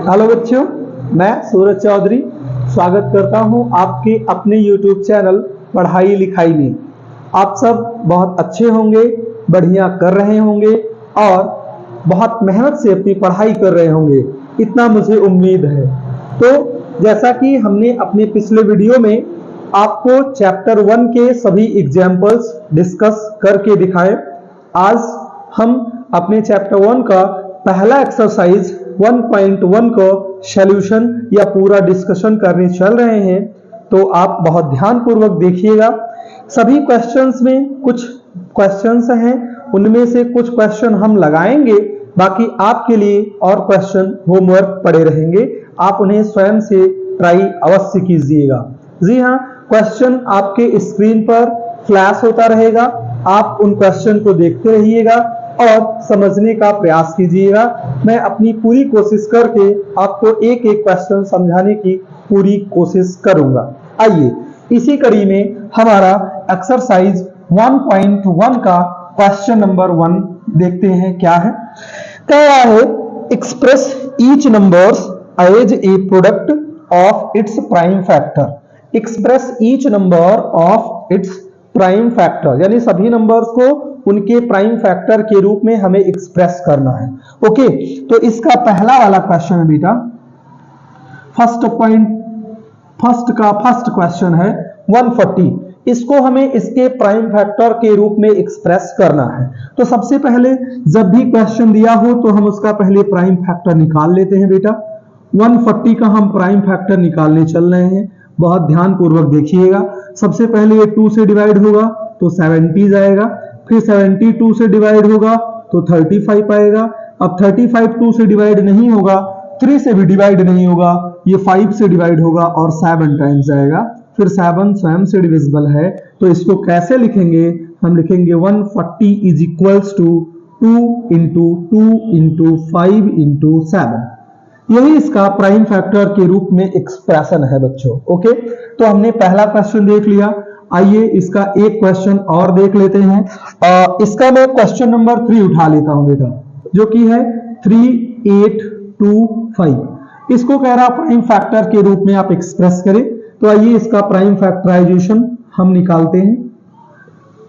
Hello बच्चों, मैं सूरज चौधरी स्वागत करता हूं आपके अपने YouTube चैनल पढ़ाई लिखाई में। आप सब बहुत अच्छे होंगे, बढ़िया कर रहे होंगे और बहुत मेहनत से अपनी पढ़ाई कर रहे होंगे, इतना मुझे उम्मीद है। तो जैसा कि हमने अपने पिछले वीडियो में आपको चैप्टर 1 के सभी एग्जाम्पल्स डिस्कस करके दिखाए, आज हम अपने चैप्टर 1 का पहला एक्सरसाइज 1.1 को सॉल्यूशन या पूरा डिस्कशन करने चल रहे हैं। तो आप बहुत ध्यान पूर्वक देखिएगा। सभी क्वेश्चंस में कुछ क्वेश्चंस हैं, उनमें से कुछ क्वेश्चन हम लगाएंगे, बाकी आपके लिए और क्वेश्चन होमवर्क पड़े रहेंगे। आप उन्हें स्वयं से ट्राई अवश्य कीजिएगा। जी हाँ, क्वेश्चन आपके स्क्रीन पर फ्लैश होता रहेगा, आप उन क्वेश्चन को देखते रहिएगा और समझने का प्रयास कीजिएगा। मैं अपनी पूरी कोशिश करके आपको एक एक क्वेश्चन समझाने की पूरी कोशिश करूंगा। आइए इसी कड़ी में हमारा एक्सरसाइज 1.1 का क्वेश्चन नंबर 1 देखते हैं क्या है। कह रहा है express each numbers as a product of its prime factor. Express each number of its prime factor, यानी सभी नंबर्स को उनके प्राइम फैक्टर के रूप में हमें एक्सप्रेस करना है। ओके, तो इसका पहला वाला क्वेश्चन है बेटा, फर्स्ट क्वेश्चन है 140। इसको हमें इसके प्राइम फैक्टर के रूप में एक्सप्रेस करना है। तो सबसे पहले जब भी क्वेश्चन दिया हो तो हम उसका पहले प्राइम फैक्टर निकाल लेते हैं बेटा। 140 का हम प्राइम फैक्टर निकालने चल रहे हैं, बहुत ध्यान पूर्वक देखिएगा। सबसे पहले ये 2 से डिवाइड होगा तो 70 जाएगा, फिर 72 से डिवाइड होगा तो 35 आएगा। अब 35 2 से डिवाइड नहीं होगा, 3 से भी डिवाइड नहीं होगा, ये 5 से डिवाइड होगा और 7 टाइम्स जाएगा। फिर 7 स्वयं से डिविजिबल है, तो इसको कैसे लिखेंगे? हम लिखेंगे 140 is equals to 2 into 2 into 5 into 7। यही इसका प्राइम फैक्टर के रूप में एक्सप्रेशन है बच्चों। ओके, तो हमने पहला क्वेश्चन देख लिया। आइए इसका एक क्वेश्चन और देख लेते हैं। इसका मैं क्वेश्चन नंबर 3 उठा लेता हूं बेटा, जो कि है 3825। इसको कह रहा प्राइम फैक्टर के रूप में आप एक्सप्रेस करें। तो आइए इसका प्राइम फैक्टराइजेशन हम निकालते हैं।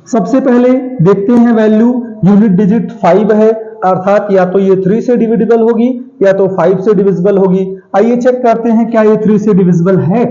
सबसे पहले देखते हैं वैल्यू, यूनिट डिजिट 5 है, अर्थात या तो ये 3 से डिविजिबल होगी या तो 5 से डिविजिबल होगी। आइए चेक करते हैं क्या ये 3 से डिविजिबल है।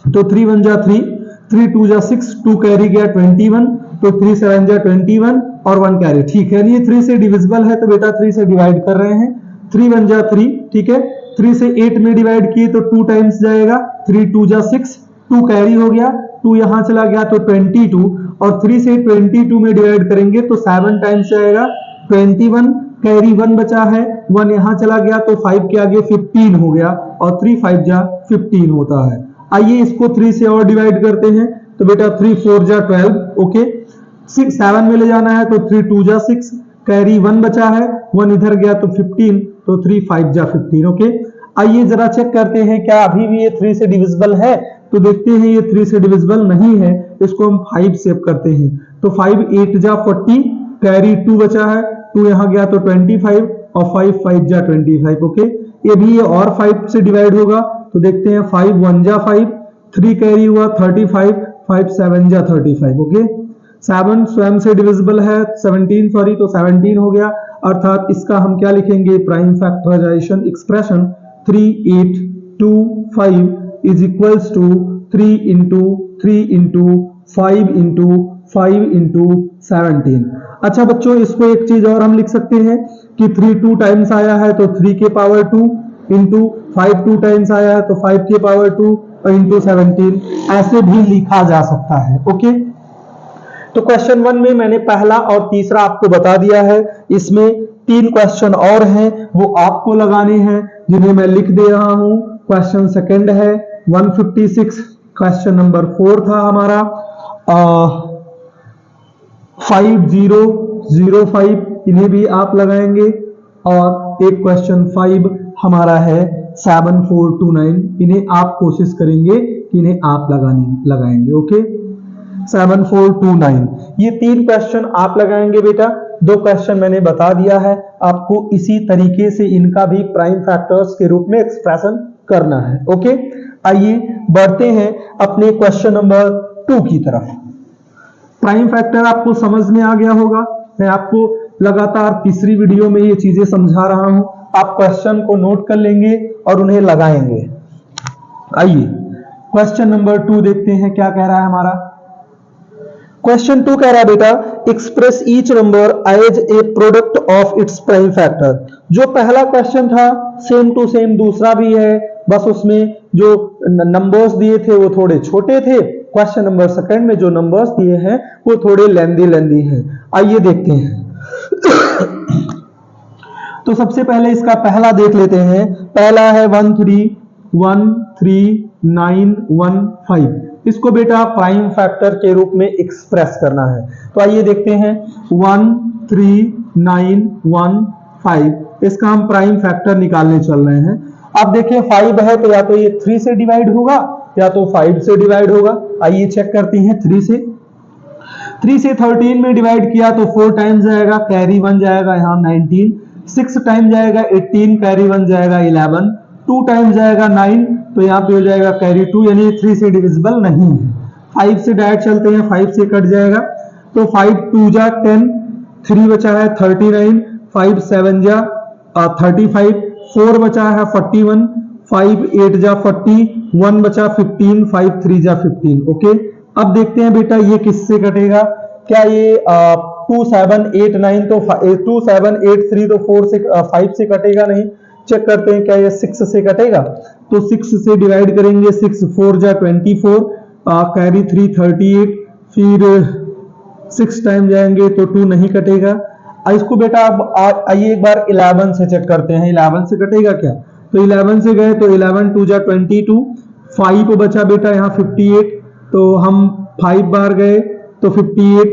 तो 3 1 जा 3, 3 2 जा 6, 2 कैरी गया 21, तो 3 7 जा 21 और 1 कैरी। ठीक है, ये 3 से डिविजिबल है तो बेटा 3 से डिवाइड कर रहे हैं। 3 1 जा 3, ठीक है, 3 से 8 में डिवाइड किए तो 2 टाइम्स जाएगा। 3 2 जा 6, 2 कैरी हो गया, 2 यहां चला गया तो 22, और 3 से 22 में डिवाइड करेंगे तो 7 टाइम्स जाएगा। 21 कैरी 1 बचा है, 1 यहां चला गया तो 5 के आगे 15 हो गया, और 3 5 जा 15 होता है। आइए इसको 3 से और डिवाइड करते हैं। तो बेटा 3 4 जा 12, ओके, 6 7 में ले जाना है तो 3 2 जा 6, कैरी 1 बचा है, 1 इधर गया तो 15, तो 3 5 जा 15। ओके, आइए जरा चेक करते हैं क्या अभी भी ये 3 से डिविजिबल है। तो देखते हैं ये 3 से डिविजिबल नहीं है, इसको हम 5 से करते हैं। तो 5 8 जा 40, कैरी 2 बचा है, 2 यहां गया तो 25, और 5 5 जा 25। ओके, ये भी ये और 5 से डिवाइड होगा, तो देखते हैं 5 1 जा 5, 3 कैरी हुआ 35, 5 7 जा 35। ओके, 7 स्वयं से डिविजिबल है, 17 सॉरी, तो 17 हो गया। अर्थात इसका हम क्या लिखेंगे? Prime factorization expression 3825 is equals to 3 into 3 into 5 into 5 into 17। अच्छा बच्चों, इसको एक चीज और हम लिख सकते हैं कि 3 2 टाइम्स आया है तो 3 के पावर 2 इंटू 5 2 टाइम्स आया है तो 5 के पावर 2 और इंटू 17, ऐसे भी लिखा जा सकता है। ओके, तो क्वेश्चन 1 में मैंने पहला और तीसरा आपको बता दिया है। इसमें 3 क्वेश्चन और हैं, वो आपको लगाने हैं, जिन्हें मैं लिख दे रहा हूं। क्वेश्चन सेकंड है 156, क्वेश्चन नंबर 4 था हमारा 5005, इन्हें भी आप लगाएंगे। और एक क्वेश्चन 5 हमारा है 7429, इन्हें आप कोशिश करेंगे कि इन्हें आप लगाएंगे। ओके, 7429, ये 3 क्वेश्चन आप लगाएंगे बेटा। दो क्वेश्चन मैंने बता दिया है, आपको इसी तरीके से इनका भी प्राइम फैक्टर्स के रूप में एक्सप्रेशन करना है। ओके, आइए बढ़ते हैं अपने क्वेश्चन नंबर 2 की तरफ। प्राइम फैक्टर आपको समझ में आ गया होगा, मैं आपको लगातार तीसरी वीडियो में ये चीजें समझा रहा हूं, आप क्वेश्चन को नोट कर लेंगे और उन्हें लगाएंगे। आइए क्वेश्चन नंबर 2 देखते हैं क्या कह रहा है हमारा। क्वेश्चन 2 कह रहा है बेटा, express each number as a product of its prime factor. जो पहला क्वेश्चन था सेम टू सेम दूसरा भी है, बस उसमें जो नंबर्स दिए थे वो थोड़े छोटे थे। क्वेश्चन नंबर सेकंड में जो नंबर्स दिए हैं वो थोड़े लेंदी हैं। आइए देखते हैं। तो सबसे पहले इसका पहला देख लेते हैं। पहला है 1313915। इसको बेटा प्राइम फैक्टर के रूप में एक्सप्रेस करना है। तो आइए देखते हैं 13915, इसका हम प्राइम फैक्टर निकालने चल रहे हैं। अब देखिए 5 है तो या तो ये 3 से डिवाइड होगा या तो 5 से डिवाइड होगा। आइए चेक करते हैं 3 से 13 में डिवाइड किया तो 4 टाइम्स जाएगा, कैरी 1 जाएगा यहाँ 19, 6 टाइम जाएगा 18, कैरी 1 जाएगा 11, 2 टाइम्स जाएगा 9, तो यहाँ पे हो जाएगा कैरी 2, यानी 3 से डिविजिबल नहीं है। 5 से डायरेक्ट चलते हैं, 5 से कट जाएगा तो 5 2 जा 10, 3 बचा है 39, 5 7 जा 35, 4 बचा है 41, 5 8 जा 40, 1 बचा 15, 5 3 जा 15। ओके, अब देखते हैं बेटा ये किससे कटेगा। क्या ये 2789 तो 2783 तो 4 से 5 से कटेगा नहीं। चेक करते हैं क्या ये 6 से कटेगा। तो 6 से डिवाइड करेंगे, 6 4 जा 24, कैरी 3 38, फिर 6 टाइम जाएंगे तो 2 नहीं कटेगा। इसको बेटा अब आइए एक बार 11 से चेक करते हैं, 11 से कटेगा क्या। तो 11 से गए तो 11 2 जा 22, 5 बचा बेटा यहाँ 58, तो हम 5 बार गए तो 58,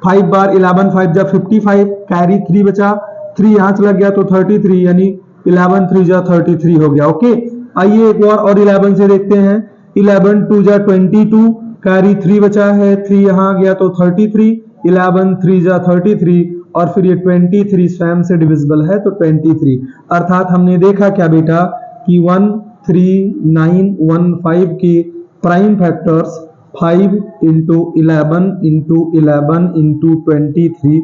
5 बार 11 5 जा 55, कैरी 3 बचा, 3 यहाँ चला गया तो 33, यानी 11 3 जा 33 हो गया। ओके, आइए एक बार और 11 से देखते हैं। 11 2 जा 22, कैरी 3 बचा है, 3 यहाँ आ गया तो 33, 11 3 जा 33, और फिर ये 23 स्वयं से डिविजिबल है तो 23। अर्थात हमने देखा क्या बेटा कि 13915 के prime factors 5 into 11 into 11 into 23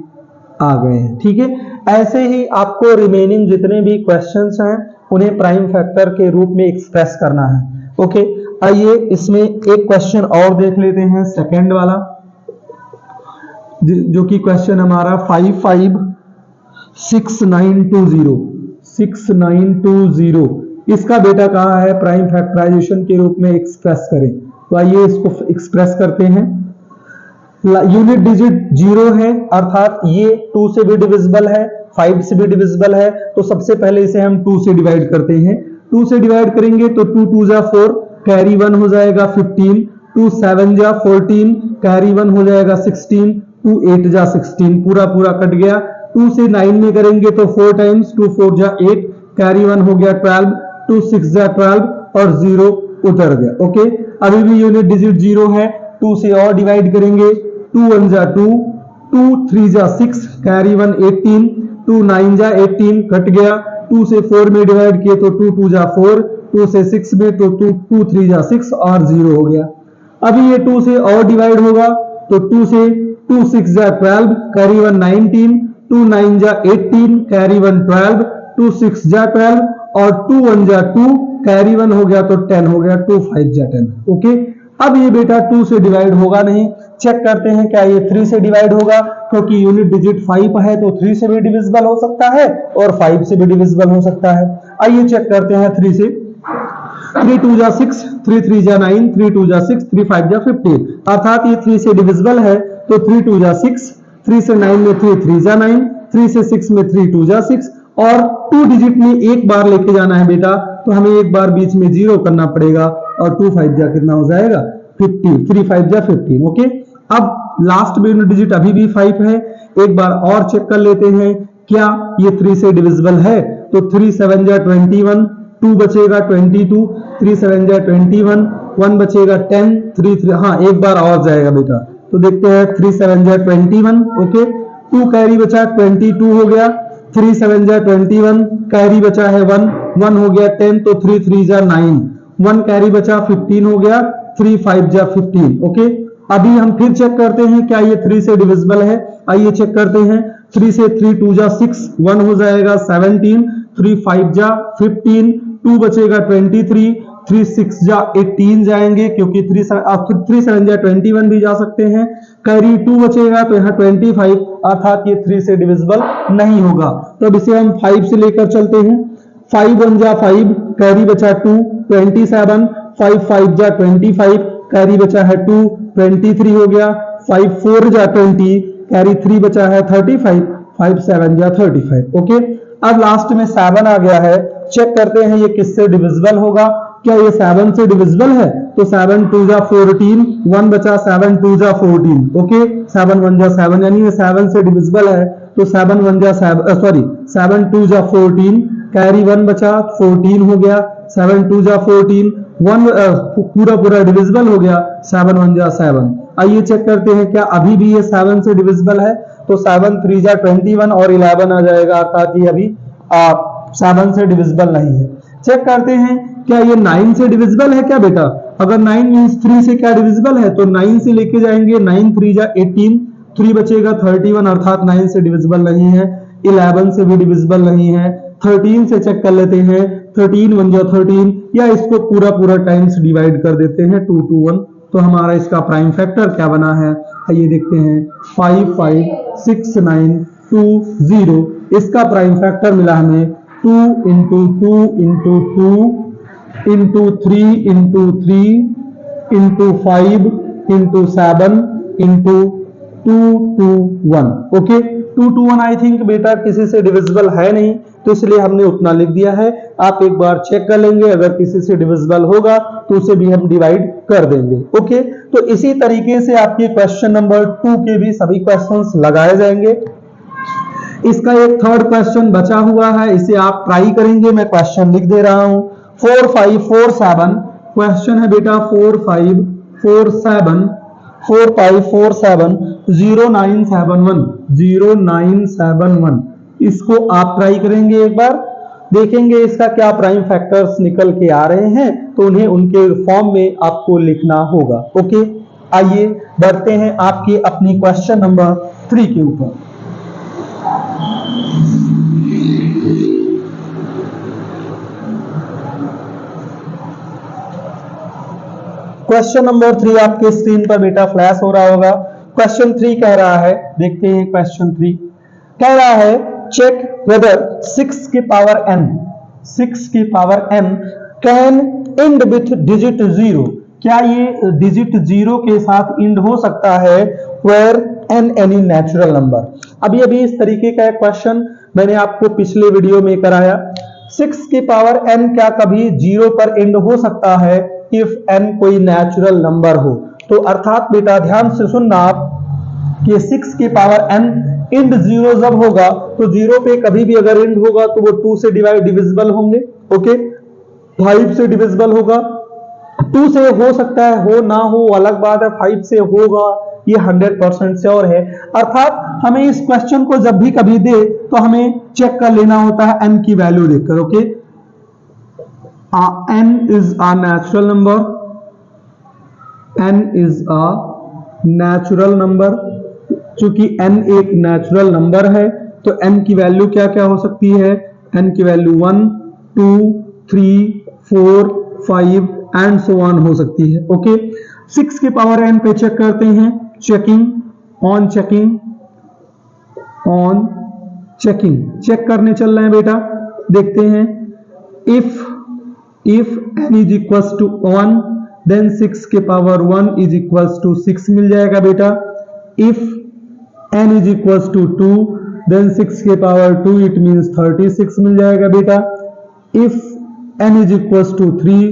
आ गए हैं। ठीक है, ऐसे ही आपको रिमेनिंग जितने भी क्वेश्चंस हैं उन्हें प्राइम फैक्टर के रूप में एक्सप्रेस करना है। ओके, आइए इसमें एक क्वेश्चन और देख लेते हैं, सेकंड वाला, जो कि क्वेश्चन हमारा 556920। इसका बेटा कहा है प्राइम फैक्टराइजेशन के रूप में एक्सप्रेस करें। तो आइए इसको एक्सप्रेस करते हैं। यूनिट डिजिट 0 है, अर्थात ये 2 से भी डिविजिबल है, 5 से भी डिविजिबल है, तो सबसे पहले इसे हम 2 से डिवाइड करते हैं। 2 से डिवाइड करेंगे तो 2 2 जा 4, कैरी 1 हो जाएगा 15, 2 7 जा 14, कैरी 1 हो जाएगा 16, 2 8 जा 16, पूरा कट गया। 2 से 9 में करेंगे तो 4 टाइम्स, 2 4 जा 8, कैरी 1 हो गया 12, 2 6 जा 12 और 0 उतर गया। ओके, अभी भी यूनिट डिजिट 0 है। 2 से और डिवाइड करेंगे, 2 1 जा 2, 2 3 जा 6, कैरी 1 18, 2 9 जा 18 कट गया। 2 से 4 में डिवाइड किए तो 2 2 जा 4, 2 से 6 में तो 2 3 जा 6 और 0 हो गया। अभी ये 2 से और डिवाइड होगा तो 2 से 2 6 जा 12, कैरी 1 19, 2 9 जा 18, कैरी 1 12, 2 6 जा 12 और 2 1 जा 2, कैरी 1 हो गया तो 10 हो गया, 2 5 जा 10। ओके, अब ये बेटा 2 से डिवाइड होगा नहीं। चेक करते हैं क्या ये 3 से डिवाइड होगा, क्योंकि यूनिट डिजिट 5 है तो 3 से भी डिविजिबल हो सकता है और 5 से भी डिविजिबल हो सकता है। आइए चेक करते हैं 3 से। 3 2 जा 6, 3 3 जा 9, 3 2 जा 6, 3 5 जा 15, अर्थात ये 3 से डिविजिबल है तो 3 2 जा 6, 3 से 9 में 3 3 जा 9, 3 से 6 में 3 2 जा 6, और 2 डिजिट में एक बार लेके जाना है बेटा, तो हमें एक बार बीच में 0 करना पड़ेगा और 2 5 जा कितना हो जाएगा 15, 3 5 जा 15। ओके, अब लास्ट में यूनिट डिजिट अभी भी 5 है, एक बार और चेक कर लेते हैं क्या ये 3 से डिविजिबल है। तो 3 7 जा 21, 2 बचेगा 22, 3 7 जा 21, 1 बचेगा 10, 3 3 हाँ एक बार और जाएगा बेटा, तो देखते हैं 3 7 जा 21। ओके, 2 कैरी बचा 22 हो गया, 3 7 जा 21, कैरी बचा है 1, 1 हो गया 10, तो 3 3 जा 9, 1 कैरी बचा 15 हो गया, 3 5 जा 15। ओके, अभी हम फिर चेक करते हैं क्या ये 3 से डिविजिबल है। आइए चेक करते हैं। 3 से 3 2 जा 6, 1 हो जाएगा 17, 3 5 जा 15, 2 बचेगा 23, 3 6 जा 18 जाएंगे क्योंकि 3 7 जा 21 भी जा सकते हैं। कैरी 2 बचेगा तो यहाँ 25, अर्थात ये 3 से डिविजिबल नहीं होगा। तो अब इसे हम 5 से लेकर चलते हैं। 5 1 जा 5, कैरी बचा 2, 27, 5 5 जा 25, कैरी बचा है 2, 23 हो गया, 5 4 जा 20, कैरी 3 बचा है 35, 5 7 जा 35। ओके, अब लास्ट में 7 आ गया है। चेक करते हैं ये किससे डिविजिबल होगा। क्या ये 7 से डिविजिबल है? तो 7 2 जा 14, 1 बचा 7 2 जा 14। ओके, 7 1 जा 7, यानी ये 7 से डिविजिबल है। तो 7 1 जा 7 2 जा 14, कैरी 1 बचा 14 हो गया, 7 2 जा 14, 1 पूरा डिविजिबल हो गया, 7 1 जा 7। आइए चेक करते हैं क्या अभी भी ये 7 से डिविजिबल है। तो 7 3 जा 21 और 11 आ जाएगा, अर्थात ये अभी 7 से डिविजिबल नहीं है। चेक करते हैं क्या ये 9 से डिविजिबल है क्या बेटा। अगर 9 मींस 3 से क्या डिविजिबल है, तो 9 से लेके जाएंगे, 9 3 जा 18, 3 बचेगा 31, अर्थात 9 से डिविजिबल नहीं है। 11 से भी डिविजिबल नहीं है। 13 से चेक कर लेते हैं, 13 1 जा 13, या इसको पूरा टाइम्स डिवाइड कर देते हैं 2 2 1। तो हमारा इसका प्राइम फैक्टर क्या बना है, आइए देखते हैं। 5 5 6 9 2 0, इसका प्राइम फैक्टर मिला हमें 2 into 2 into 2 into 3 into 3 into 5 into 7 into 2 2 1। Okay, 2 2 1 I think बेटा किसी से डिविजिबल है नहीं, तो इसलिए हमने उतना लिख दिया है। आप एक बार चेक कर लेंगे, अगर किसी से डिविजिबल होगा तो उसे भी हम डिवाइड कर देंगे। ओके, तो इसी तरीके से आपके क्वेश्चन नंबर 2 के भी सभी क्वेश्चंस लगाए जाएंगे। इसका एक थर्ड क्वेश्चन बचा हुआ है, इसे आप ट्राई करेंगे। मैं क्वेश्चन लिख दे रहा हूं। 4 5 4 7 क्वेश्चन है बेटा। 4 5 4 7 4 5 4 7 0 9 7 1 0 9 7 1। इसको आप ट्राई करेंगे, एक बार देखेंगे इसका क्या प्राइम फैक्टर्स निकल के आ रहे हैं, तो उन्हें उनके फॉर्म में आपको लिखना होगा। ओके, आइए बढ़ते हैं आपके अपनी क्वेश्चन नंबर 3 के ऊपर। क्वेश्चन नंबर 3 आपके स्क्रीन पर बेटा फ्लैश हो रहा होगा। क्वेश्चन 3 कह रहा है, देखते हैं क्वेश्चन 3 कह रहा है, चेक वेदर 6 की power n can and with digit 0। क्या ये डिजिट 0 के साथ एंड हो सकता है, where n any natural number. अभी इस तरीके का एक क्वेश्चन मैंने आपको पिछले वीडियो में कराया। 6 की पावर n क्या कभी 0 पर एंड हो सकता है इफ n कोई नेचुरल नंबर हो। तो अर्थात बेटा ध्यान से सुनना आप कि 6 की पावर n इंड 0 जब होगा तो 0 पे कभी भी अगर इंड होगा तो वो 2 से डिविजिबल होंगे। ओके, 5 से डिविजिबल होगा, 2 से हो सकता है, हो ना हो अलग बात है, 5 से होगा ये 100% श्योर है। अर्थात हमें इस क्वेश्चन को जब भी कभी दे तो हमें चेक कर लेना होता है n की वैल्यू देखकर। Okay, n is a natural number, n is a natural number। चूंकि n एक नेचुरल नंबर है तो n की वैल्यू क्या क्या हो सकती है, n की वैल्यू 1 2 3 4 5 एंड सो ऑन हो सकती है। ओके, 6 की पावर n पे चेक करते हैं। चेकिंग चेक करने चल रहे हैं बेटा, देखते हैं। If n is equals to 1 then 6 के पावर 1 इज इक्वल्स टू 6 मिल जाएगा बेटा। If n is equals to 2 then 6 के पावर 2 इट मींस 36 मिल जाएगा बेटा। If n is equals to 3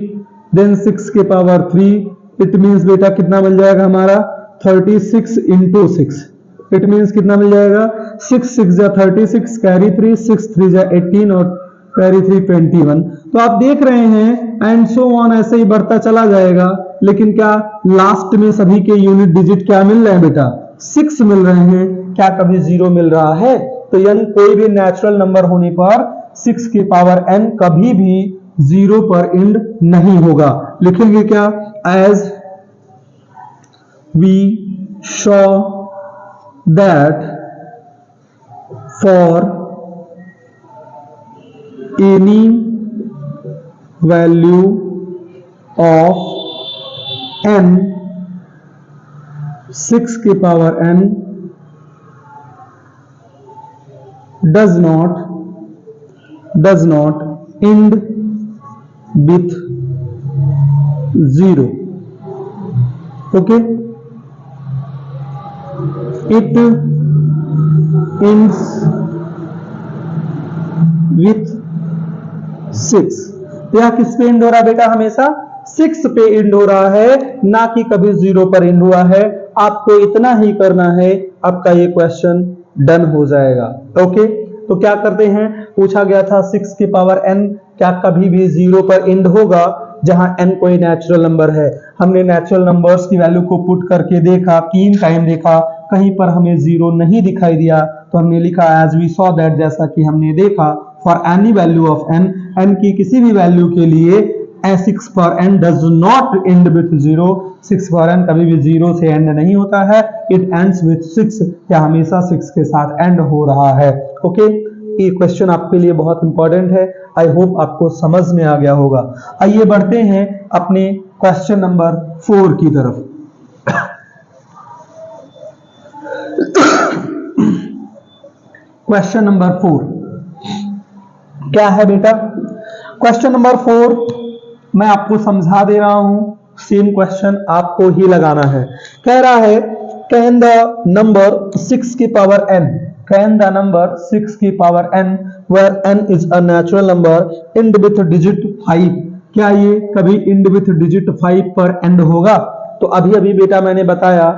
then 6 के पावर 3 इट मींस बेटा कितना मिल जाएगा हमारा 36 इंटू 6, इट मींस कितना मिल जाएगा 6 6 जा 36, कैरी 3 6 3 जा 18 और कैरी 3 21। तो आप देख रहे हैं एंड सो ऑन ऐसे ही बढ़ता चला जाएगा, लेकिन क्या लास्ट में सभी के यूनिट डिजिट क्या मिल रहे हैं बेटा 6 मिल रहे हैं, क्या कभी 0 मिल रहा है? तो n कोई भी नेचुरल नंबर होने पर 6 की पावर n कभी भी 0 पर एंड नहीं होगा। लिखेंगे क्या? As we show that for any value of n 6 की power n does not end with 0. Okay, it ends with 6। तो यह किस पे एंड हो रहा है बेटा? हमेशा 6 पे एंड हो रहा है, ना कि कभी 0 पर एंड हुआ है। आपको इतना ही करना है, आपका ये क्वेश्चन डन हो जाएगा। ओके, तो क्या करते हैं? पूछा गया था 6 की पावर n क्या कभी भी 0 पर एंड होगा, जहां n कोई नेचुरल नंबर है। हमने नेचुरल नंबर्स की वैल्यू को पुट करके देखा, 3 टाइम देखा, कहीं पर हमें 0 नहीं दिखाई दिया, तो हमने लिखा एज वी सॉ दैट, जैसा कि हमने देखा, for any value of n, n की किसी भी वैल्यू के लिए 6 पर n does not end with 0, 6 पर n कभी भी 0 से एंड नहीं होता है, इट एंड्स विथ 6, या हमेशा 6 के साथ एंड हो रहा है। ओके, ये क्वेश्चन आपके लिए बहुत इंपॉर्टेंट है, आई होप आपको समझ में आ गया होगा। आइए बढ़ते हैं अपने क्वेश्चन नंबर 4 की तरफ। क्वेश्चन नंबर 4 क्या है बेटा? क्वेश्चन नंबर 4 मैं आपको समझा दे रहा हूं, सेम क्वेश्चन आपको ही लगाना है। कह रहा है कैन द नंबर 6 की power n, can the number 6 की power n where n is a natural number end with digit 5, क्या ये कभी एंड विथ डिजिट 5 पर एंड होगा? तो अभी अभी बेटा मैंने बताया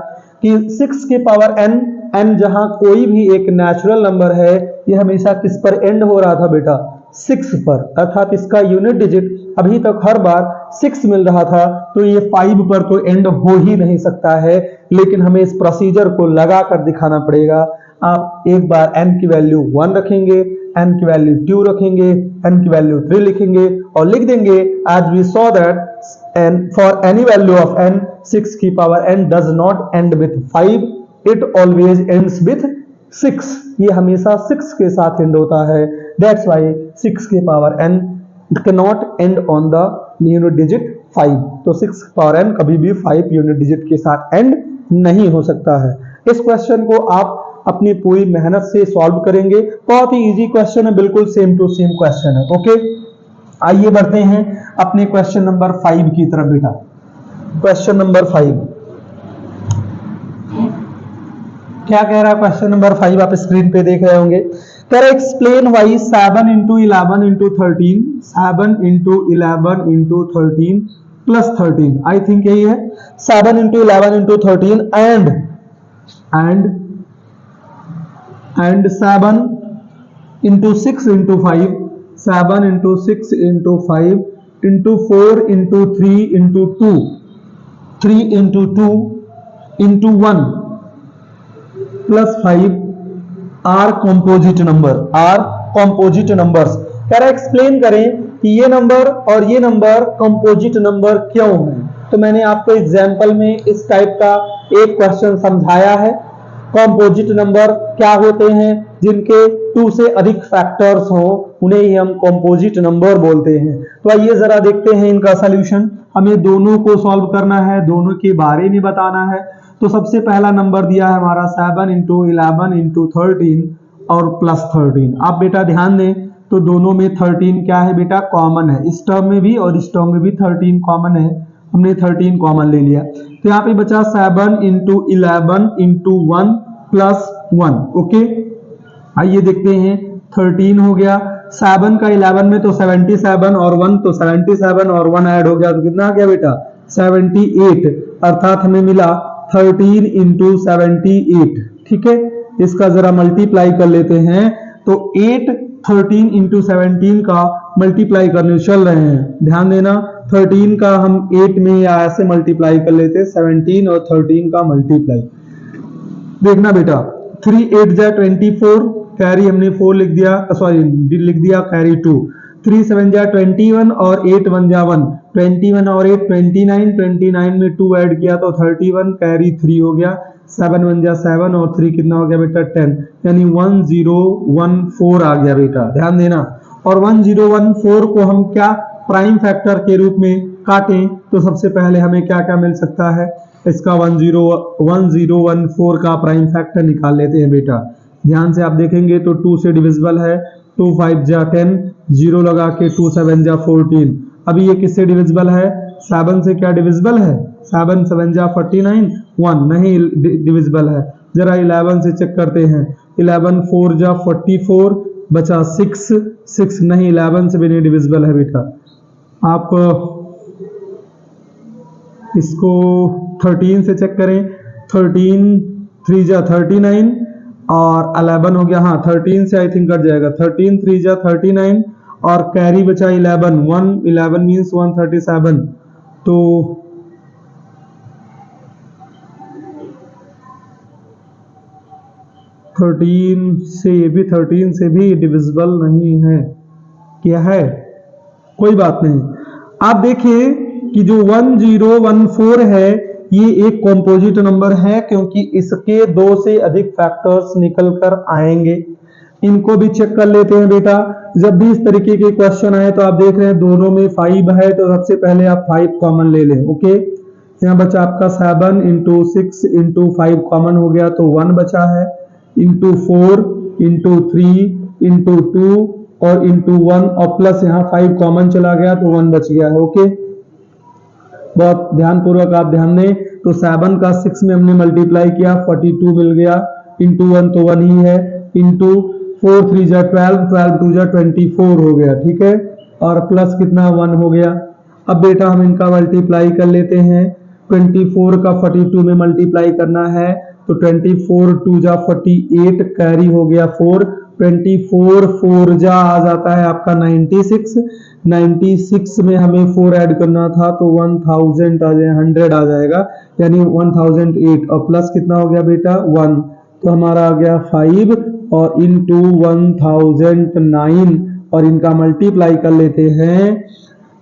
कि 6 की पावर n, n जहां कोई भी एक नेचुरल नंबर है, ये हमेशा किस पर एंड हो रहा था बेटा? 6 पर, अर्थात इसका यूनिट डिजिट अभी तक हर बार 6 मिल रहा था, तो ये 5 पर तो एंड हो ही नहीं सकता है। लेकिन हमें इस प्रोसीजर को लगा कर दिखाना पड़ेगा। आप एक बार n की वैल्यू 1 रखेंगे, n की वैल्यू 2 रखेंगे, n की वैल्यू 3 लिखेंगे और लिख देंगे as we saw that n for any value of n 6 की power n does not end with 5, it always ends with 6, ये हमेशा 6 के साथ एंड होता है। दैट्स व्हाई 6 की power n cannot end on the unit digit 5, तो 6 power n कभी भी 5 यूनिट डिजिट के साथ एंड नहीं हो सकता है। इस क्वेश्चन को आप अपनी पूरी मेहनत से सॉल्व करेंगे, बहुत ही इजी क्वेश्चन है, बिल्कुल सेम टू सेम क्वेश्चन है। ओके, आइए बढ़ते हैं अपने क्वेश्चन नंबर 5 की तरफ बेटा। क्वेश्चन नंबर 5 क्या कह रहा है? क्वेश्चन नंबर 5 आप स्क्रीन पे देख रहे होंगे। कह रहा है explain why 7 into 11 into 13, 7 into 11 into 13 plus 13, I think यही है, 7 into 11 into 13 and 7 into 6 into 5, 7 into 6 into 5 into 4 into 3 into 2, 3 into 2 into 1 plus 5 are composite number, are composite numbers. कह रहा है एक्सप्लेन करें कि ये नंबर और ये नंबर कॉम्पोजिट नंबर क्यों है। तो मैंने आपको एग्जांपल में इस टाइप का एक क्वेश्चन समझाया है। कॉम्पोजिट नंबर क्या होते हैं? जिनके 2 से अधिक फैक्टर्स हो उन्हें ही हम कॉम्पोजिट नंबर बोलते हैं। तो आइए जरा देखते हैं इनका सॉल्यूशन। हमें दोनों को सॉल्व करना है, दोनों के बारे में बताना है। तो सबसे पहला नंबर दिया है हमारा 7 into 11 into 13 और प्लस 13। आप बेटा ध्यान दें तो दोनों में 13 क्या है बेटा? कॉमन है। इस टर्म में भी और इस टर्म में भी 13 कॉमन है, हमने 13 कॉमन ले लिया। तो यहाँ पे बचा 7 into 11 into 1 plus 1। ओके, आइए देखते हैं। 13 हो गया, 7 का 11 में तो 77 और 1 तो 77 और 1 ऐड हो गया तो कितना आ गया बेटा? 78, अर्थात हमें मिला 13 into 78। ठीक है, इसका जरा मल्टीप्लाई कर लेते हैं तो 8 13 into 17 का मल्टीप्लाई करने चल रहे हैं। ध्यान देना 13 का हम 8 में या ऐसे मल्टीप्लाई कर लेते हैं, 17 और 13 का मल्टीप्लाई। देखना बेटा, 3 8 जा 24, कैरी हमने 4 लिख दिया, सॉरी लिख दिया कैरी 2, 3 7 जा 21 और 8 1 जा 1, 21 और 8 29, 29 में 2 ऐड किया तो 31, कैरी 3 हो गया, 7 1 जा 7 और 3 कितना हो गया बेटा 10, यानी 1014 आ गया बेटा, ध्यान देना। और 1014 को हम क्या प्राइम फैक्टर के रूप में काटें तो सबसे पहले हमें क्या क्या मिल सकता है, इसका 1014 का प्राइम फैक्टर निकाल लेते हैं बेटा। ध्यान से आप देखेंगे तो 2 से डिविजिबल है, 2 5 जा 10, 0 लगा के 2 7 जा 14। अभी ये किससे डिविजिबल है, 7 से क्या डिविजिबल है, 7 7 जा 49, 1 नहीं डिविजिबल है। जरा 11 से चेक करते हैं, 11 4 जा 44, बचा 6, 6 नहीं 11 से भी नहीं डिविजिबल है बेटा। आप इसको 13 से चेक करें, 13 3 जा 39 और 11 हो गया, हाँ 13 से आई थिंक कट जाएगा, 13 3 जा 39 और कैरी बचा 11, 11 मीन्स 137, तो थर्टीन से भी डिविजिबल नहीं है, क्या है, कोई बात नहीं। आप देखिए कि जो 1014 है ये एक कॉम्पोजिट नंबर है क्योंकि इसके 2 से अधिक फैक्टर्स निकल कर आएंगे। इनको भी चेक कर लेते हैं बेटा। जब भी इस तरीके के क्वेश्चन आए तो आप देख रहे हैं दोनों में 5 है तो सबसे पहले आप 5 कॉमन ले लें। ओके, यहाँ बचा आपका 7 इंटू 6 इंटू 5 कॉमन हो गया तो 1 बचा है, इंटू 4 इंटू 3 इंटू 2 और इंटू 1 और प्लस यहाँ 5 कॉमन चला गया तो 1 बच गया है। ओके, बहुत ध्यान पूर्वक आप ध्यान दें। तो 7 का 6 में हमने मल्टीप्लाई किया 42 मिल गया, इंटू 1 तो 1 ही है, इंटू 4 3 जा 12, 12 2 जा 24 हो गया, ठीक है, और प्लस कितना 1 हो गया। अब बेटा हम इनका मल्टीप्लाई कर लेते हैं, 24 का 42 में मल्टीप्लाई करना है तो 24 2 जा 48, कैरी हो गया 4, 24 4 जा आ जाता है आपका 96, 96 में हमें 4 ऐड करना था तो 1000 आ जाए, 100 आ जाएगा, यानी 1008 और प्लस कितना हो गया बेटा 1, तो हमारा आ गया 5 और इंटू 1009 और इनका मल्टीप्लाई कर लेते हैं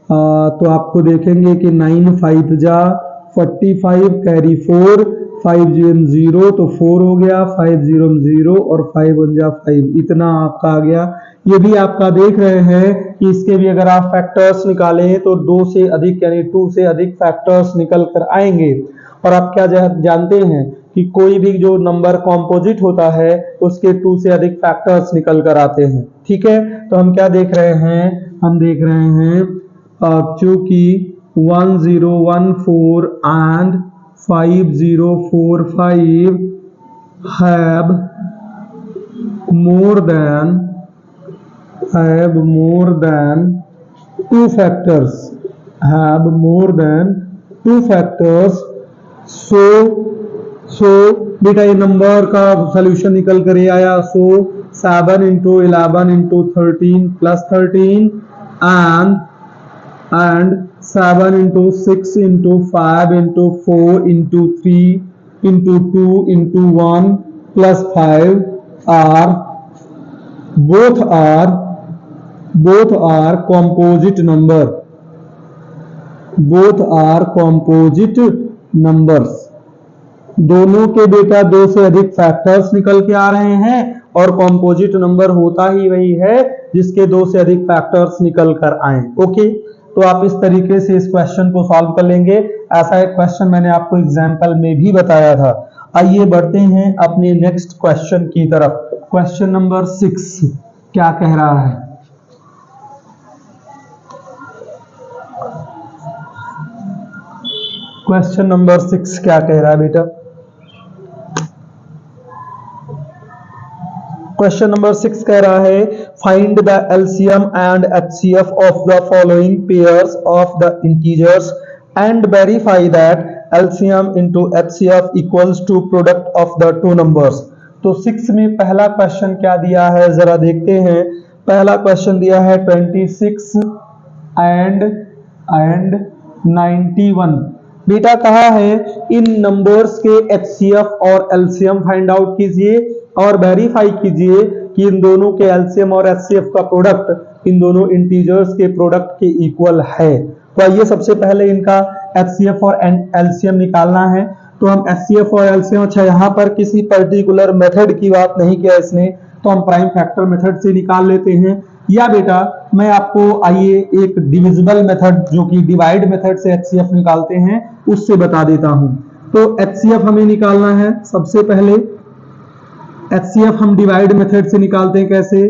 तो आपको देखेंगे कि 9 5 जा 45, कैरी 4, 5 0 तो 4 हो गया, 5 0 और 5 1 जा 5, इतना आपका आ गया। ये भी आपका देख रहे हैं कि इसके भी अगर आप फैक्टर्स निकालें तो 2 से अधिक यानी 2 से अधिक फैक्टर्स निकल कर आएंगे। और आप क्या जानते हैं कि कोई भी जो नंबर कॉम्पोजिट होता है उसके 2 से अधिक फैक्टर्स निकल कर आते हैं, ठीक है। तो हम क्या देख रहे हैं, हम देख रहे हैं चूंकि 1014 and 5045 have more than two factors, so बेटा ये नंबर का सोल्यूशन निकल कर ये आया, सो 7 into 11 into 13 plus 13 and 7 into 6 into 5 into 4 into 3 into 2 into 1 plus 5 are both are composite numbers। दोनों के बेटा 2 से अधिक फैक्टर्स निकल के आ रहे हैं और कॉम्पोजिट नंबर होता ही वही है जिसके 2 से अधिक फैक्टर्स निकल कर आए। ओके, तो आप इस तरीके से इस क्वेश्चन को सॉल्व कर लेंगे। ऐसा एक क्वेश्चन मैंने आपको एग्जाम्पल में भी बताया था। आइए बढ़ते हैं अपने नेक्स्ट क्वेश्चन की तरफ। क्वेश्चन नंबर 6 क्या कह रहा है, क्वेश्चन नंबर 6 क्या कह रहा है बेटा। क्वेश्चन नंबर 6 कह रहा है find the LCM and HCF of the following pairs of the integers and verify that LCM into HCF equals to product of the two numbers. तो 6 में पहला क्वेश्चन क्या दिया है जरा देखते हैं। पहला क्वेश्चन दिया है 26 एंड 91। बेटा कहा है इन नंबर्स के एचसीएफ और एलसीएम फाइंड आउट कीजिए और वेरीफाई कीजिए कि इन दोनों के एलसीएम और एचसीएफ का प्रोडक्ट इन दोनों इंटीजर्स के प्रोडक्ट के इक्वल है। तो आइए सबसे पहले इनका एचसीएफ और एलसीएम निकालना है। तो हम एचसीएफ और एलसीएम, अच्छा यहाँ पर किसी पर्टिकुलर मेथड की बात नहीं किया इसने, तो हम प्राइम फैक्टर मेथड से निकाल लेते हैं। या बेटा मैं आपको आइए एक डिविजिबल मेथड जो कि डिवाइड मेथड से एचसीएफ निकालते हैं उससे बता देता हूं। तो एचसीएफ हमें निकालना है। सबसे पहले एचसीएफ हम डिवाइड मेथड से निकालते हैं। कैसे?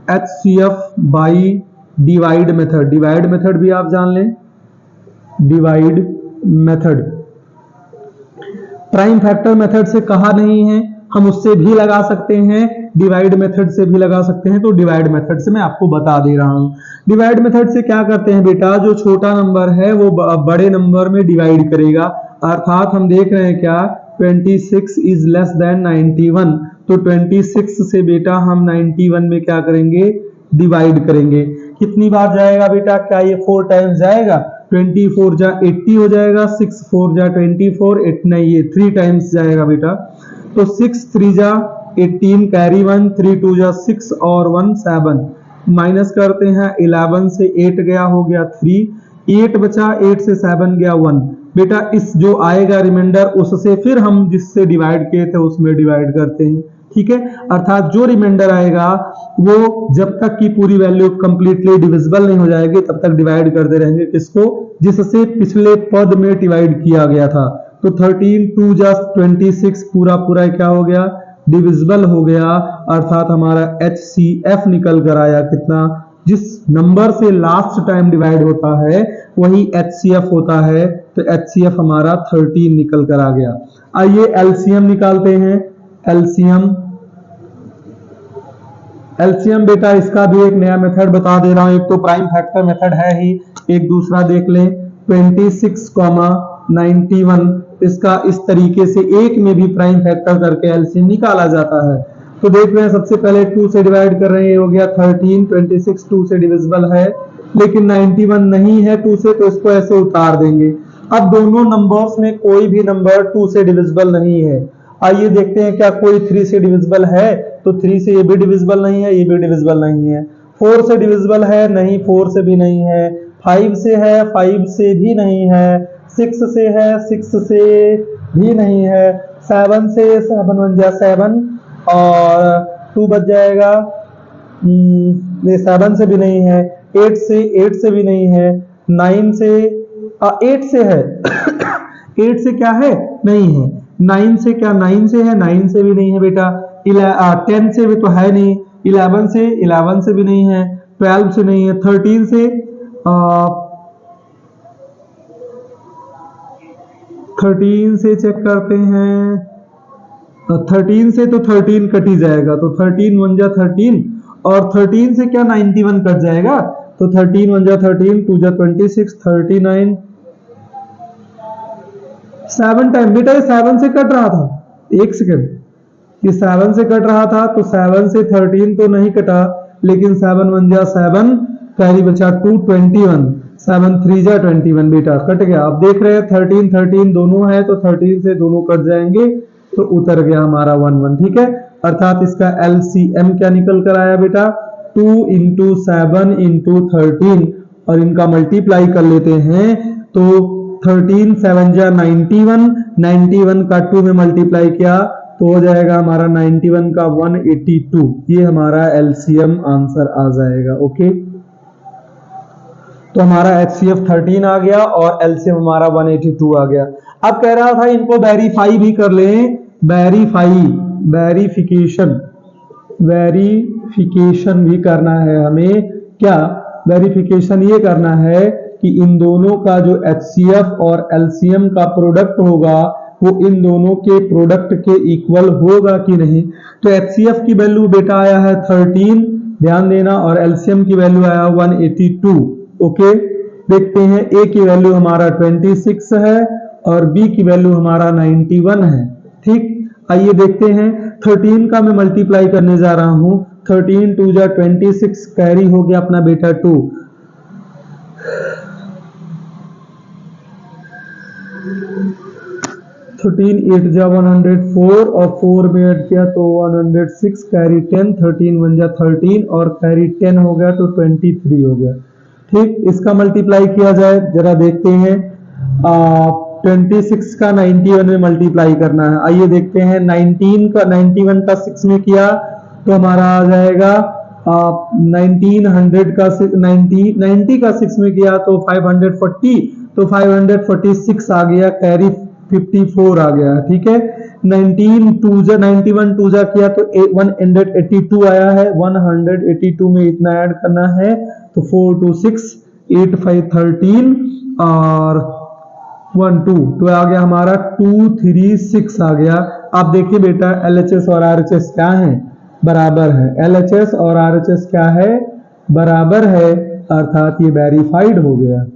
HCF by divide method. Divide method भी आप जान लें, divide method prime factor method से कहा नहीं है, हम उससे भी लगा सकते हैं, डिवाइड मेथड से भी लगा सकते हैं। तो डिवाइड मेथड से मैं आपको बता दे रहा हूं। डिवाइड मेथड से क्या करते हैं बेटा, जो छोटा नंबर है वो बड़े नंबर में डिवाइड करेगा। अर्थात हम देख रहे हैं क्या 26 इज लेस देन 91, तो 26 से बेटा हम 91 में क्या करेंगे, डिवाइड करेंगे। कितनी बार जाएगा बेटा, क्या ये 4 टाइम्स जाएगा? 24 जा 80 हो जाएगा, 6 4 जा 24, 8 नहीं, ये 3 टाइम्स जाएगा बेटा। तो 6 3 जा 18, कैरी 1, 3 2 जा 6 और 1 7, माइनस करते हैं 11 से 8 गया, हो गया 3, 8 बचा, 8 से 7 गया 1। बेटा इस जो आएगा रिमाइंडर उससे फिर हम जिससे डिवाइड किए थे उसमें डिवाइड करते हैं। ठीक है, अर्थात जो रिमाइंडर आएगा वो जब तक की पूरी वैल्यू कंप्लीटली डिविजिबल नहीं हो जाएगी तब तक डिवाइड करते रहेंगे। किसको? जिससे पिछले पद में डिवाइड किया गया था। तो 13 2 जा 26 पूरा पूरा क्या हो गया, डिविजिबल हो गया। अर्थात हमारा HCF निकल कर आया कितना, जिस नंबर से लास्ट टाइम डिवाइड होता है वही HCF होता है। तो HCF हमारा 13 निकल कर आ गया। आइए LCM निकालते हैं। एलसीएम बेटा इसका भी एक नया मेथड बता दे रहा हूं। एक तो प्राइम फैक्टर मेथड है ही, एक दूसरा देख लें 26, 91, इसका इस तरीके से एक में भी प्राइम फैक्टर करके एलसीएम निकाला जाता है। तो देख रहे हैं सबसे पहले 2 से डिवाइड कर रहे हैं, ये हो गया 13, 26 2 से डिविजिबल है, लेकिन 91 नहीं है 2 से, तो इसको ऐसे उतार देंगे। अब दोनों नंबर्स में कोई भी नंबर 2 से डिविजिबल नहीं है। आइए देखते हैं क्या कोई 3 से डिविजिबल है। तो 3 से ये भी डिविजिबल नहीं है, ये भी डिविजिबल नहीं है। 4 से डिविजिबल है, नहीं 4 से भी नहीं है। 5 से है, 5 से भी नहीं है। 6 से है, 6 से भी नहीं है। 7 से, 7 1 जा 7 और 2 बच जाएगा, ये 7 से भी नहीं है। 8 से भी नहीं है। 9 से 8 से है 8 से क्या है, नहीं है। 9 से क्या, 9 से है, 9 से भी नहीं है बेटा। 10 से भी तो है नहीं। 11 से भी नहीं है। 12 से नहीं है। 13 से 13 से चेक करते हैं। 13 से तो 13 कट ही जाएगा, तो 13 1 जा 13 और 13 से क्या 91 कट जाएगा, तो 13 1 जा 13, 2 जा 26, 39, 7 टाइम। बेटा ये 7 से कट रहा था, एक सेकंड, ये 7 से कट रहा था, तो 7 से 13 तो नहीं कटा, लेकिन 7 1 जा 7, कैरी बचा 2, 21, 7 3 जा 21, बेटा कट गया। आप देख रहे हैं 13 13 दोनों है, तो 13 से दोनों कट जाएंगे, तो उतर गया हमारा 1 1। ठीक है, अर्थात इसका LCM क्या निकल कर आया बेटा, 2 × 7 × 13, और इनका मल्टीप्लाई कर लेते हैं तो 13 7 जा 91, 91 का 2 में मल्टीप्लाई किया तो हो जाएगा हमारा 91 का 182। ये हमारा LCM आंसर आ जाएगा। ओके, तो हमारा HCF 13 आ गया और LCM हमारा 182 आ गया। अब कह रहा था इनको वेरीफाई भी कर लें। वेरिफिकेशन भी करना है हमें। क्या वेरिफिकेशन? ये करना है कि इन दोनों का जो HCF और LCM का प्रोडक्ट होगा वो इन दोनों के प्रोडक्ट के इक्वल होगा कि नहीं। तो HCF की वैल्यू बेटा आया है 13, ध्यान देना, और LCM की वैल्यू आया 182। ओके, देखते हैं A की वैल्यू हमारा 26 है और B की वैल्यू हमारा 91 है। ठीक, आइए देखते हैं। 13 का मैं मल्टीप्लाई करने जा रहा हूं। 13 2 जा 26, कैरी हो गया अपना बेटा 2। 13 8 जा 104 और 4 में ऐड किया तो 106, कैरी 10, 13 1 जा 13 और कैरी 10 हो गया तो 23 हो गया। ठीक, इसका मल्टीप्लाई किया जाए, जरा देखते हैं। 26 का 91 में मल्टीप्लाई करना है। आइए देखते हैं, 19 का 91 का 6 में किया तो हमारा आ जाएगा 1900 का 90 का 6 में किया तो 540, तो 546 आ गया, कैरी 54 आ गया। ठीक है, 91 2 जा किया तो 182 आया है। 182 में इतना ऐड करना है तो 4 2 6 8 5 13 और 1 2 तो आ गया हमारा 2 3 6 आ गया। आप देखिए बेटा, LHS और RHS क्या है? बराबर है। LHS और RHS क्या है? बराबर है, अर्थात ये वेरीफाइड हो गया,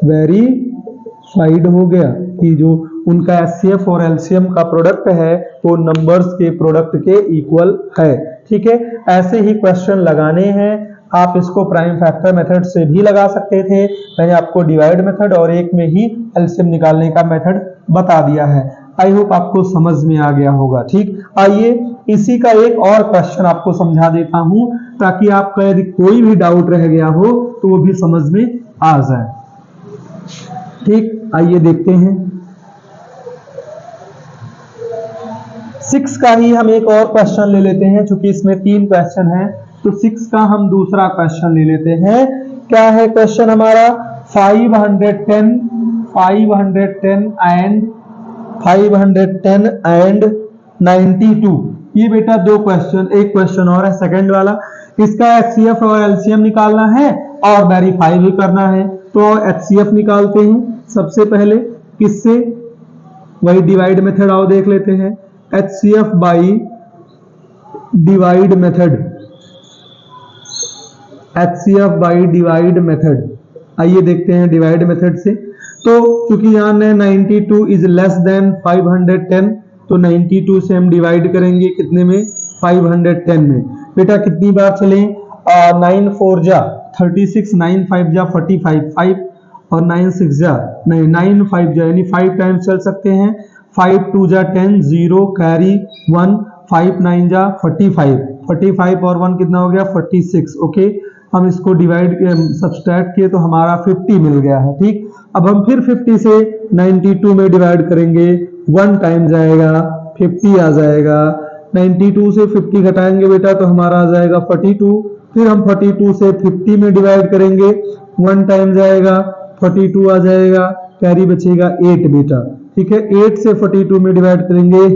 वेरीफाइड हो गया कि जो उनका HCF और LCM का प्रोडक्ट है वो नंबर्स के प्रोडक्ट के इक्वल है। ठीक है, ऐसे ही क्वेश्चन लगाने हैं। आप इसको प्राइम फैक्टर मेथड से भी लगा सकते थे, मैंने आपको डिवाइड मेथड और एक में ही LCM निकालने का मेथड बता दिया है। आई होप आपको समझ में आ गया होगा। ठीक, आइए इसी का एक और क्वेश्चन आपको समझा देता हूं ताकि आपका यदि कोई भी डाउट रह गया हो तो वो भी समझ में आ जाए। ठीक, आइए देखते हैं। 6 का ही हम एक और क्वेश्चन ले लेते हैं, क्योंकि इसमें 3 क्वेश्चन हैं तो 6 का हम दूसरा क्वेश्चन ले लेते हैं। क्या है क्वेश्चन हमारा? 510 एंड 92। ये बेटा दो क्वेश्चन, एक क्वेश्चन और है सेकंड वाला। इसका HCF और LCM निकालना है और वेरीफाई भी करना है। तो HCF निकालते हैं सबसे पहले, किससे? वही डिवाइड मेथड, आओ देख लेते हैं। HCF by divide method, HCF by divide method. आइए देखते हैं डिवाइड मेथड से। तो क्योंकि यहाँ 92 इज लेस देन 510 तो 92 से हम डिवाइड करेंगे कितने में? 510 में। बेटा कितनी बार चलें? 9 4 जा 36, 9 5 जा 45, 5 और 9 6 जा नहीं 9 5 जा यानी 5 टाइम्स चल सकते हैं। 5 2 जा 10, 0 कैरी 1, 5 9 जा 45, 45 और 1 कितना हो गया? 46। ओके, हम इसको डिवाइड सब्सट्रैक्ट किए तो हमारा 50 मिल गया है। ठीक, अब हम फिर 50 से 92 में डिवाइड करेंगे, 1 टाइम जाएगा 50 आ जाएगा। 92 से 50 घटाएंगे बेटा तो हमारा आ जाएगा 42। फिर हम 42 से 50 में डिवाइड करेंगे, 1 टाइम जाएगा 42 आ जाएगा, कैरी बचेगा 8 बेटा। ठीक है, 8 से 42 में डिवाइड करेंगे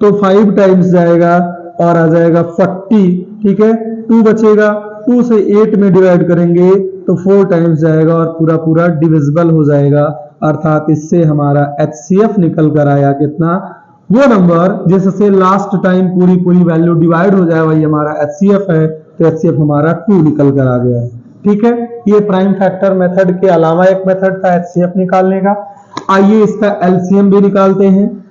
तो 5 टाइम्स जाएगा और आ जाएगा 40। ठीक है, 2 बचेगा, 2 से 8 में डिवाइड करेंगे तो 4 टाइम्स जाएगा और पूरा पूरा डिविजिबल हो जाएगा। अर्थात इससे हमारा HCF निकल कर आया कितना? वो नंबर जिससे लास्ट टाइम पूरी पूरी वैल्यू डिवाइड हो जाए वही हमारा HCF है। तो HCF हमारा 2 निकल कर आ गया है। ठीक है, ये प्राइम फैक्टर मेथड के अलावा एक मेथड था HCF निकालने का। आइए इसका LCM भी निकालते हैं।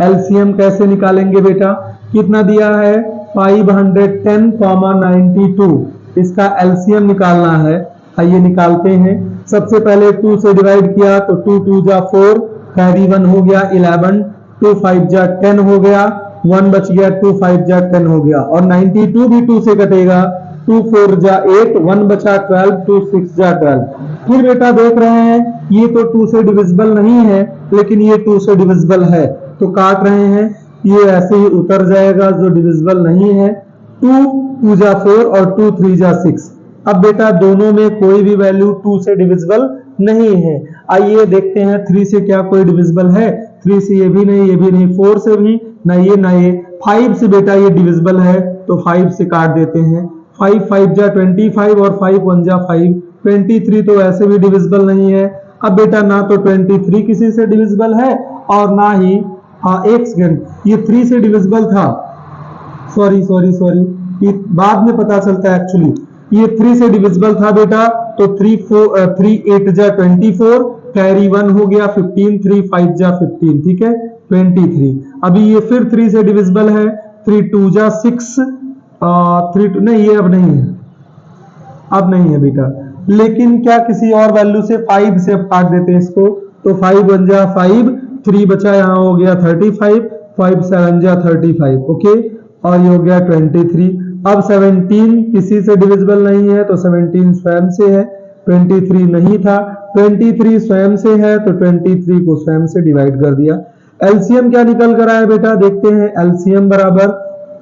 LCM कैसे निकालेंगे बेटा? कितना दिया है? 510, 92। इसका LCM निकालना है। आइए निकालते हैं। सबसे पहले 2 से डिवाइड किया तो 2 2 जा 4, कैरी 1 हो गया 11, 2 5 जा 10 हो गया, 1 बच गया, 2 5 जा 10 हो गया और 92 भी 2 से कटेगा, 2 4 जा 8, 1 बचा 12, 2 6 जा 12। फिर बेटा देख रहे हैं ये तो 2 से डिविजिबल नहीं है लेकिन ये 2 से डिविजिबल है तो काट रहे हैं, ये ऐसे ही उतर जाएगा जो डिविजिबल नहीं है। 2 2 जा 4 और 2 3 जा 6। अब बेटा दोनों में कोई भी वैल्यू 2 से डिविजिबल नहीं है। आइए देखते हैं 3 से क्या कोई डिविजिबल है? 3 से ये भी नहीं, ये भी नहीं, 4 से भी ना ये ना ये। 5 से बेटा ये डिविजिबल है तो 5 से काट देते हैं। 5 5 जा 25 और 5 1 जा 5, 23 तो ऐसे भी डिविजिबल नहीं है। अब बेटा ना तो 23 किसी से डिविजिबल है और ना ही एक सेकंड, ये 3 से डिविजिबल था, सॉरी ये बाद में पता चलता है एक्चुअली, ये 3 से डिविजिबल था बेटा तो 3 8 जा 24, कैरी 1 हो गया 15, 3 5 जा 15। ठीक है, 23। अभी ये फिर 3 से डिविजिबल है, 3 2 जा 6, 3 2 नहीं, ये अब नहीं है बेटा। लेकिन क्या किसी और वैल्यू से 5 से अब काट देते हैं इसको तो 5 1 जा 5, 3 बचा यहाँ हो गया 35, 5 7 जा 35, ओके, और ये हो गया 23। अब 17 किसी से डिविजिबल नहीं है तो 17 स्वयं से है, 23 नहीं था, 23 स्वयं से है तो 23 को स्वयं से डिवाइड कर दिया। एलसीएम क्या निकल कर आया बेटा, देखते हैं। एलसीएम बराबर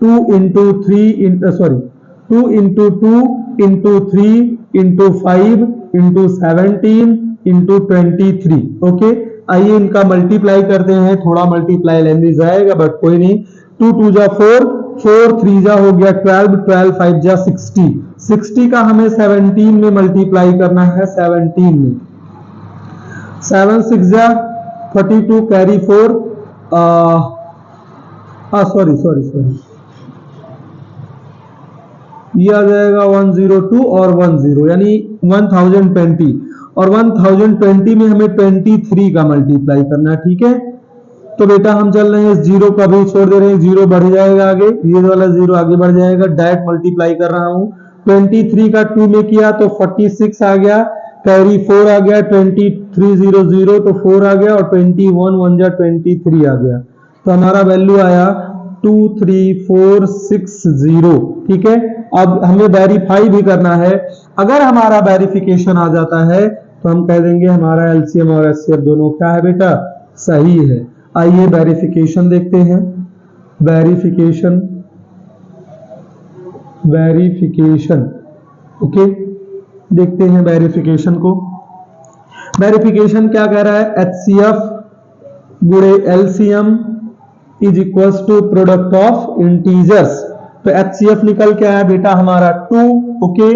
2 into 3 sorry 2 into 2 into 3 into 5 into 17 into 23, okay. आइए इनका मल्टीप्लाई करते हैं, थोड़ा मल्टीप्लाई लेंदी जाएगा बट कोई नहीं। 2 2 जा 4, 4 3 जा हो गया 12, 12 5 जा 60, 60 का हमें 17 में मल्टीप्लाई करना है, 17 में। 7 6 जा 42, कैरी 4, सॉरी ये आ जाएगा 102 और 10 यानी 1020, और 1020 में हमें 23 का मल्टीप्लाई करना है, ठीक है। तो बेटा हम चल रहे हैं इस जीरो का भी छोड़ दे रहे हैं, जीरो बढ़ जाएगा आगे, ये वाला जीरो आगे बढ़ जाएगा, डायरेक्ट मल्टीप्लाई कर रहा हूं। 23 का 2 में किया तो 46 आ गया, कैरी 4 आ गया, 23 0 0 तो 4 आ गया, और 21 1 जा 23 आ गया, तो हमारा वैल्यू आया 23460, ठीक है। अब हमें वेरीफाई भी करना है, अगर हमारा वेरिफिकेशन आ जाता है तो हम कह देंगे हमारा एलसीएम और एचसीएफ दोनों क्या है बेटा, सही है। आइए वेरिफिकेशन देखते हैं, वेरिफिकेशन ओके, देखते हैं वेरिफिकेशन को। वेरिफिकेशन क्या कह रहा है, एचसीएफ गुणे LCM is equals to product of integers. तो एचसीएफ निकल के आया बेटा हमारा 2, ओके,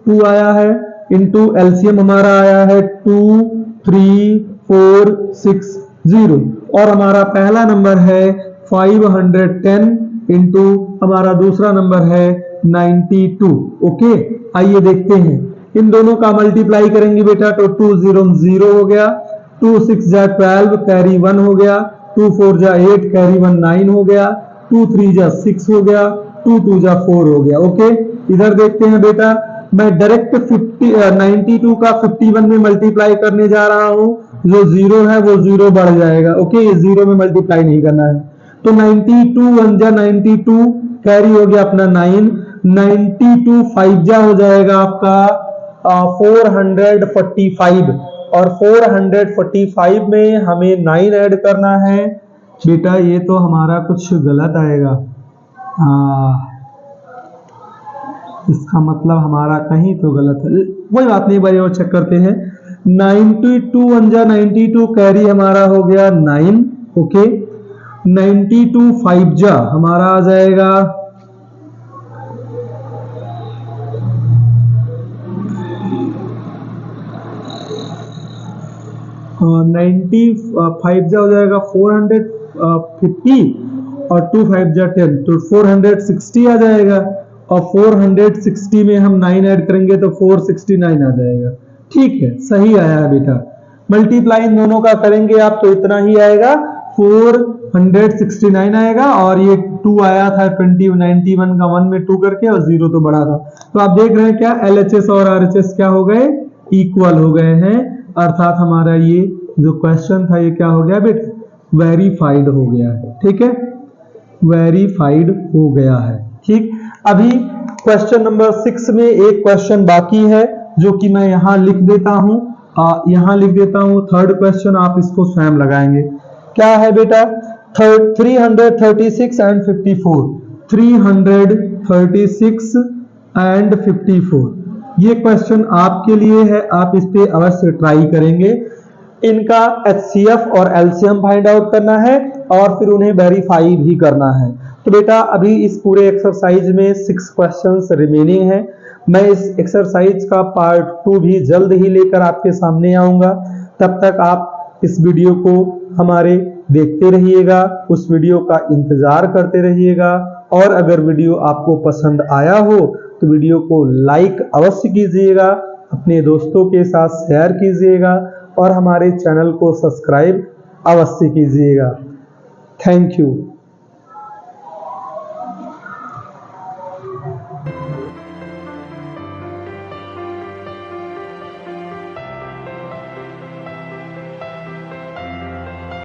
2 आया है, इंटू एलसीएम हमारा आया है 2 3 4 6 0, और हमारा पहला नंबर है 510 इंटू हमारा दूसरा नंबर है 92, ओके। आइए देखते हैं, इन दोनों का मल्टीप्लाई करेंगे बेटा तो 2 0 0 हो गया, 2 6 जा 12, कैरी 1 हो गया, 2 4 जा 8, कैरी 1 9 हो गया, 2 3 जा 6 हो गया, 2 2 जा 4 हो गया, ओके। इधर देखते हैं बेटा, मैं डायरेक्ट 92 का 51 में मल्टीप्लाई करने जा रहा हूं, जो जीरो है वो जीरो बढ़ जाएगा, ओके, ये जीरो में मल्टीप्लाई नहीं करना है। तो 92 1 जा 92, कैरी हो गया अपना 9, 92 5 जा हो जाएगा आपका 445, और 445 में हमें 9 ऐड करना है बेटा, ये तो हमारा कुछ गलत आएगा, इसका मतलब हमारा कहीं तो गलत है, कोई बात नहीं भाई, और चेक करते हैं। 92 1 जा 92, कैरी हमारा हो गया 9, ओके। 92 5 जा हमारा आ जाएगा 95 जा हो जाएगा 450, और 2 5 जा 10 तो 460 आ जाएगा, और 460 में हम 9 ऐड करेंगे तो 469 आ जाएगा, ठीक है, सही आया है बेटा। मल्टीप्लाई इन दोनों का करेंगे आप तो इतना ही आएगा, 469 आएगा, और ये 2 आया था 91 का 1 में 2 करके, और 0 तो बड़ा था। तो आप देख रहे हैं क्या एलएचएस और आरएचएस क्या हो गए, इक्वल हो गए हैं, अर्थात हमारा ये जो क्वेश्चन था ये क्या हो गया बेटा, वेरीफाइड हो गया है, ठीक है, वेरीफाइड हो गया है, ठीक। अभी क्वेश्चन नंबर 6 में एक क्वेश्चन बाकी है जो कि मैं यहां लिख देता हूं, थर्ड क्वेश्चन, आप इसको स्वयं लगाएंगे। क्या है बेटा, 336 एंड 54, 336 एंड 54, ये क्वेश्चन आपके लिए है, आप इस पे अवश्य ट्राई करेंगे। इनका एचसीएफ और एलसीएम फाइंड आउट करना है, और फिर उन्हें वेरीफाई भी करना है। तो बेटा अभी इस पूरे एक्सरसाइज में 6 क्वेश्चंस रिमेनिंग हैं। मैं इस एक्सरसाइज का पार्ट 2 भी जल्द ही लेकर आपके सामने आऊंगा। तब तक आप इस वीडियो को हमारे देखते रहिएगा, उस वीडियो का इंतजार करते रहिएगा, और अगर वीडियो आपको पसंद आया हो तो वीडियो को लाइक अवश्य कीजिएगा, अपने दोस्तों के साथ शेयर कीजिएगा, और हमारे चैनल को सब्सक्राइब अवश्य कीजिएगा। Thank you.